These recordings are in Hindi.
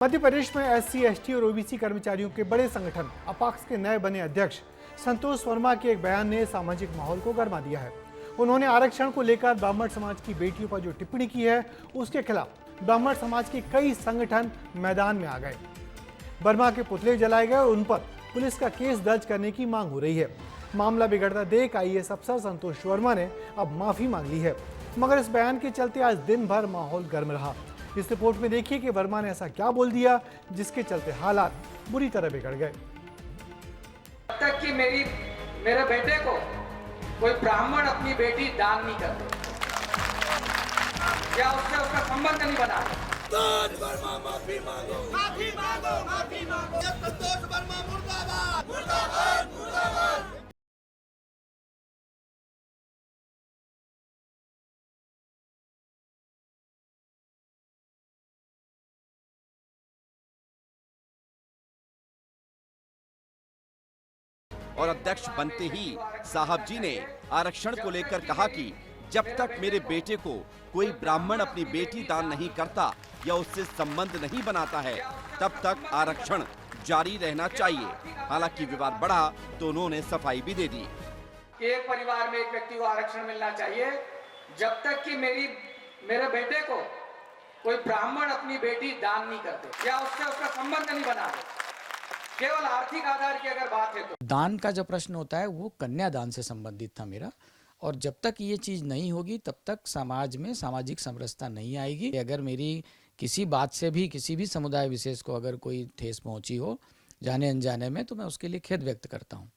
मध्य प्रदेश में एससी, एसटी और ओबीसी कर्मचारियों के बड़े संगठन अपाक्स के नए बने अध्यक्ष संतोष वर्मा के एक बयान ने सामाजिक माहौल को गर्मा दिया है। उन्होंने आरक्षण को लेकर ब्राह्मण समाज की बेटियों पर जो टिप्पणी की है, उसके खिलाफ ब्राह्मण समाज के कई संगठन मैदान में आ गए। वर्मा के पुतले जलाए गए और उन पर पुलिस का केस दर्ज करने की मांग हो रही है। मामला बिगड़ता देख आईएएस अफसर संतोष वर्मा ने अब माफी मांग ली है, मगर इस बयान के चलते आज दिन भर माहौल गर्म रहा। इस रिपोर्ट में देखिए कि वर्मा ने ऐसा क्या बोल दिया जिसके चलते हालात बुरी तरह बिगड़ गए। जब तक कि मेरे बेटे को कोई ब्राह्मण अपनी बेटी दान नहीं करते या उससे उसका संबंध नहीं बना, वर्मा माफी मांगो, माफी मांगो, माफी मांगो। संतोष वर्मा मुर्दाबाद, मुर्दाबाद, मुर्दाबाद। और अध्यक्ष बनते ही साहब जी ने आरक्षण को लेकर कहा कि जब तक मेरे बेटे को कोई ब्राह्मण अपनी बेटी दान नहीं करता या उससे संबंध नहीं बनाता है, तब तक आरक्षण जारी रहना चाहिए। हालांकि विवाद बढ़ा तो उन्होंने सफाई भी दे दी। एक परिवार में एक व्यक्ति को आरक्षण मिलना चाहिए जब तक कि मेरे बेटे को कोई ब्राह्मण अपनी बेटी दान नहीं करते या उससे उसका संबंध नहीं बनाते। केवल आर्थिक आधार की अगर बात है तो दान का जो प्रश्न होता है वो कन्यादान से संबंधित था मेरा, और जब तक ये चीज़ नहीं होगी तब तक समाज में सामाजिक समरसता नहीं आएगी। अगर मेरी किसी बात से भी किसी भी समुदाय विशेष को अगर कोई ठेस पहुंची हो जाने अनजाने में, तो मैं उसके लिए खेद व्यक्त करता हूँ।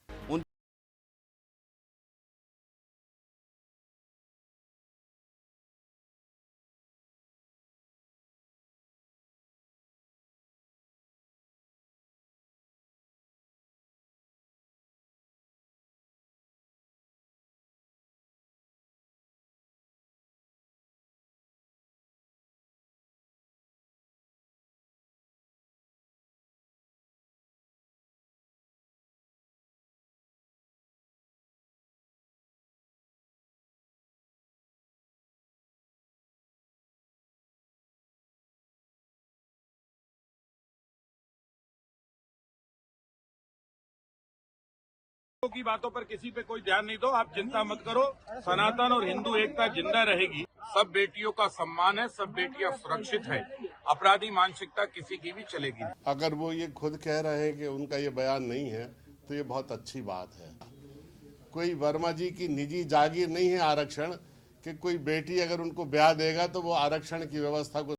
की बातों पर किसी पे कोई ध्यान नहीं दो, आप चिंता मत करो। सनातन और हिंदू एकता जिंदा रहेगी। सब बेटियों का सम्मान है, सब बेटियां सुरक्षित है। अपराधी मानसिकता किसी की भी चलेगी। अगर वो ये खुद कह रहे हैं कि उनका ये बयान नहीं है तो ये बहुत अच्छी बात है। कोई वर्मा जी की निजी जागीर नहीं है आरक्षण कि कोई बेटी अगर उनको ब्याह देगा तो वो आरक्षण की व्यवस्था को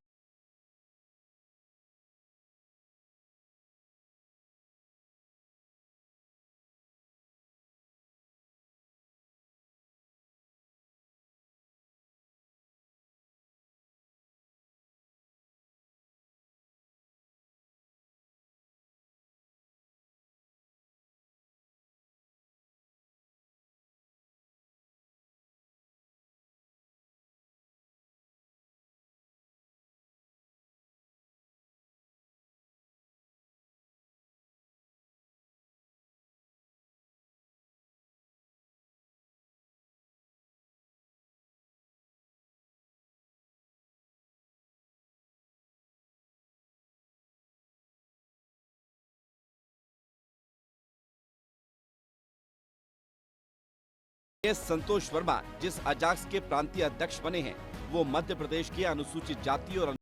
संतोष वर्मा जिस अजाक्स के प्रांतीय अध्यक्ष बने हैं, वो मध्य प्रदेश के अनुसूचित जाति और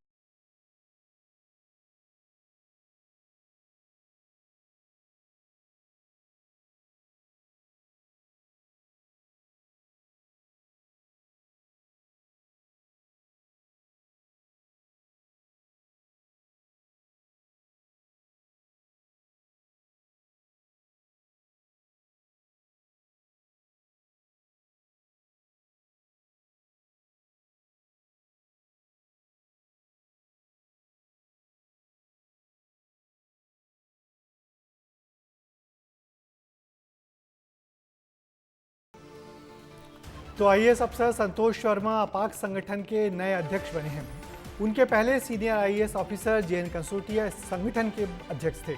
तो आईएएस अफसर संतोष वर्मा अपाक्स संगठन के नए अध्यक्ष बने हैं। उनके पहले सीनियर आईएएस ऑफिसर जेएन कंसोटिया इस संगठन के अध्यक्ष थे,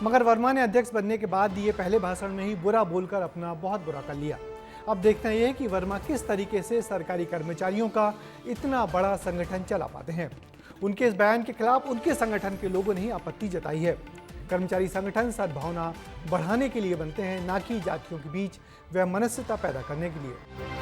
मगर वर्मा ने अध्यक्ष बनने के बाद दिए पहले भाषण में ही बुरा बोलकर अपना बहुत बुरा कर लिया। अब देखना यह है कि वर्मा किस तरीके से सरकारी कर्मचारियों का इतना बड़ा संगठन चला पाते हैं। उनके इस बयान के खिलाफ उनके संगठन के लोगों ने ही आपत्ति जताई है। कर्मचारी संगठन सद्भावना बढ़ाने के लिए बनते हैं, ना कि जातियों के बीच वैमनस्यता पैदा करने के लिए।